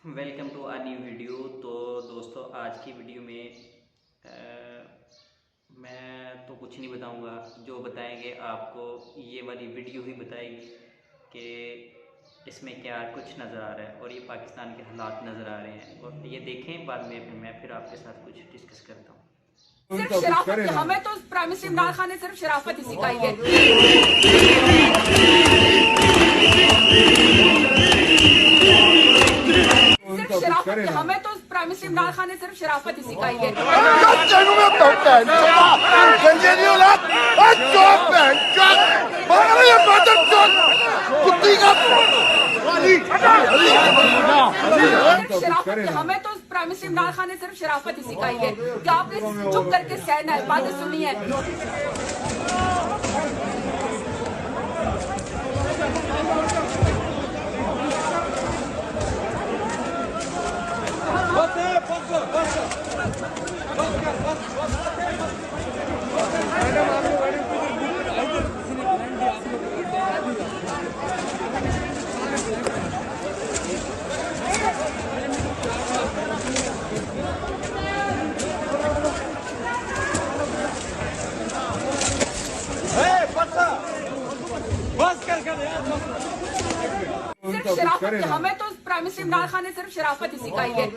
Welcome to a new video. तो दोस्तों, आज की वीडियो में मैं तो कुछ नहीं बताऊंगा। जो बताएंगे आपको ये वाली वीडियो ही बताएगी कि इसमें क्या कुछ नज़र आ रहा है और ये पाकिस्तान के हालात नज़र आ रहे हैं। और ये देखें, बाद में मैं फिर आपके साथ कुछ डिस्कस करता हूँ। सिर्फ शराफत, हमें तो प्राइम मिनिस्टर इमरान खान ने सिर्फ शराफत ही सिखाई है। सिर्फ शराफत, हमें तो प्राइम मिनिस्टर इमरान खान ने सिर्फ शराफत ही सिखाई है। हमें तो प्राइम मिनिस्टर इमरान खान ने सिर्फ शराफत ही सिखाई है कि आपने चुप करके सहना है, बातें सुनी है। सिर्फ शराफत, हमें तो प्राइम मिनिस्टर इमरान खान ने सिर्फ शराफत ही सिखाई है।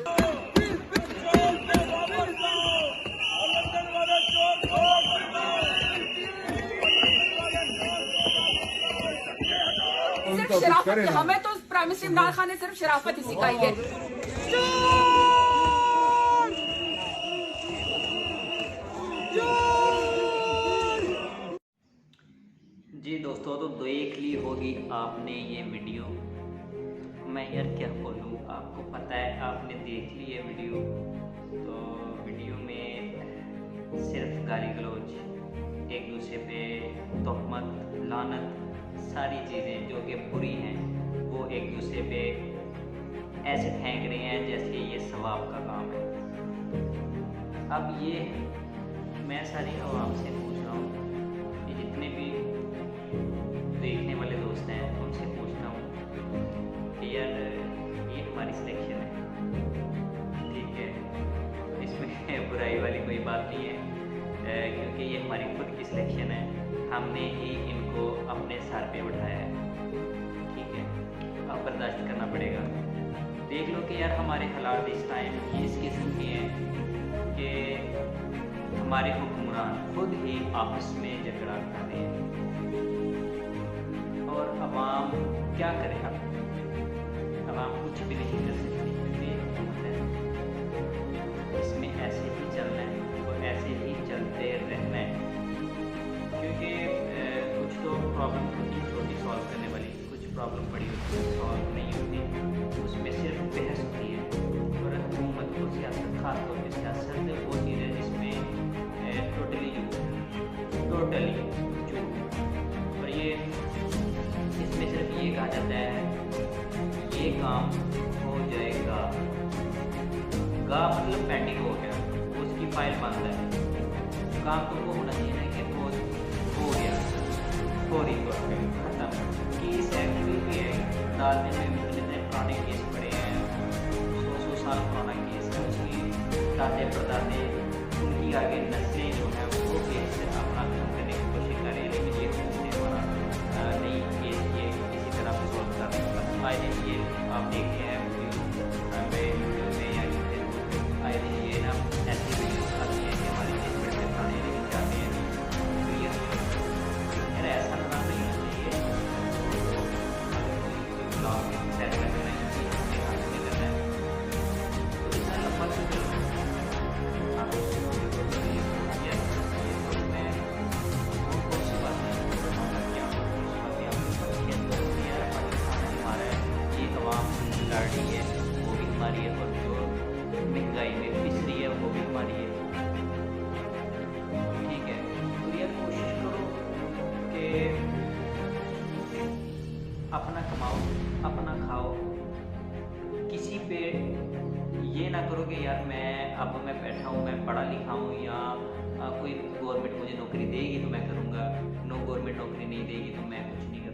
सिर्फ शराफत, हमें तो प्राइम मिनिस्टर इमरान खान ने सिर्फ शराफत ही सिखाई है। जी दोस्तों, तो देख ली होगी आपने ये वीडियो। मैं यार क्या बोलूँ, आपको पता है, आपने देख ली ये वीडियो। तो वीडियो में सिर्फ गाली गलौज, एक दूसरे पे तोहमत, लानत, सारी चीज़ें जो कि बुरी हैं वो एक दूसरे पे ऐसे फेंक रहे हैं जैसे ये सवाब का काम है। अब ये मैं सारी आवाम से पूछ रहा हूँ कि जितने भी देखने वाले दोस्त हैं उनसे पूछता हूँ कि यार ये हमारी सिलेक्शन है, ठीक है, इसमें बुराई वाली कोई बात नहीं है, क्योंकि ये हमारी खुद की सिलेक्शन है, हमने ही इनको अपने सर पे उठाया है, ठीक है। अब बर्दाश्त करना पड़ेगा। देख लो कि यार हमारे हालात इस टाइम इस किस्म के हैं कि हमारे हुक्मरान खुद ही आपस में झगड़ा कर रहे हैं और अवाम क्या करे। अब अवाम कुछ भी नहीं कर सकती क्योंकि हुकूमत है, इसमें ऐसे ही चलना है और ऐसे ही चलते रहना है। क्योंकि कुछ तो प्रॉब्लम होती है छोटी सॉल्व करने वाली, कुछ प्रॉब्लम बड़ी होती है सॉल्व नहीं होती, उसमें सिर्फ बहस होती है। और हुकूमत को सियासत, खासतौर पर सियासत वो चीज़ है जिसमें टोटली झूठ और ये इसमें सिर्फ ये कहा जाता है ये काम हो जाएगा, गा मतलब पेंडिंग हो गया, उसकी फाइल बंद है। काम तो वो होना चाहिए ना कि वो हो गया, फौरी तौर पे खत्म। केस है कोई भी है, अदालत में इतने पुराने केस पड़े हैं, 100 साल पुराना केस है, उसकी दादे परदादे उनकी आगे नस्लें जो है वो केस अपना खत्म करने की कोशिश कर रहे हैं, लेकिन ये सोचते हमारा नहीं केस ये किसी तरह से सॉल्व कर सकता। आए दिन ये आप देखते हैं वीडियो में या आए दिन ये ना ऐसी वीडियो आती है कि हमारे केस बड़े पुराने लेकिन जाते हैं तो ये यार ऐसा करना नहीं होना चाहिए। ब्लॉग सेट करना है कि अपने हाथ में करना है तो इतना लंबा क्यों करना है। लड़ी है वो भी हमारी है और जो महंगाई में पिस रही है वो भी हमारी है, ठीक है। तो ये कोशिश करो कि अपना कमाओ, अपना खाओ, किसी पे ये ना करो कि यार मैं बैठा हूँ, मैं पढ़ा लिखा हूँ या कोई गवर्नमेंट मुझे नौकरी देगी तो मैं करूँगा, नो गवर्नमेंट नौकरी नहीं देगी तो मैं कुछ नहीं